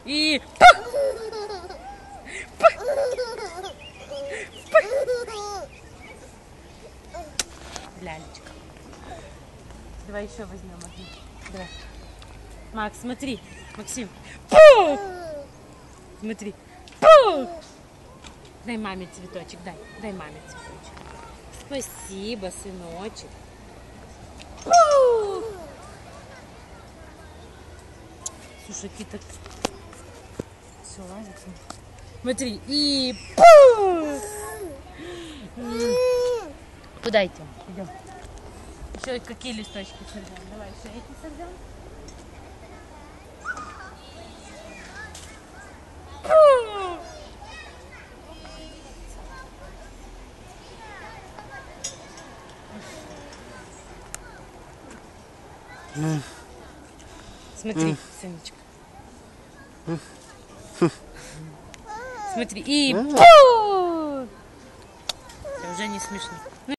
И... Лялечка. Давай еще возьмем одну. Давай. Макс, смотри. Максим. Смотри. Дай маме цветочек, дай. Дай маме цветочек. Спасибо, сыночек. Слушай, какие-то... Все лазит. Смотри. И... Куда идем? Идем. Еще какие листочки сорвем? Давай еще эти сорвем. Смотри, сыночка. Смотри. И... Уже не смешно.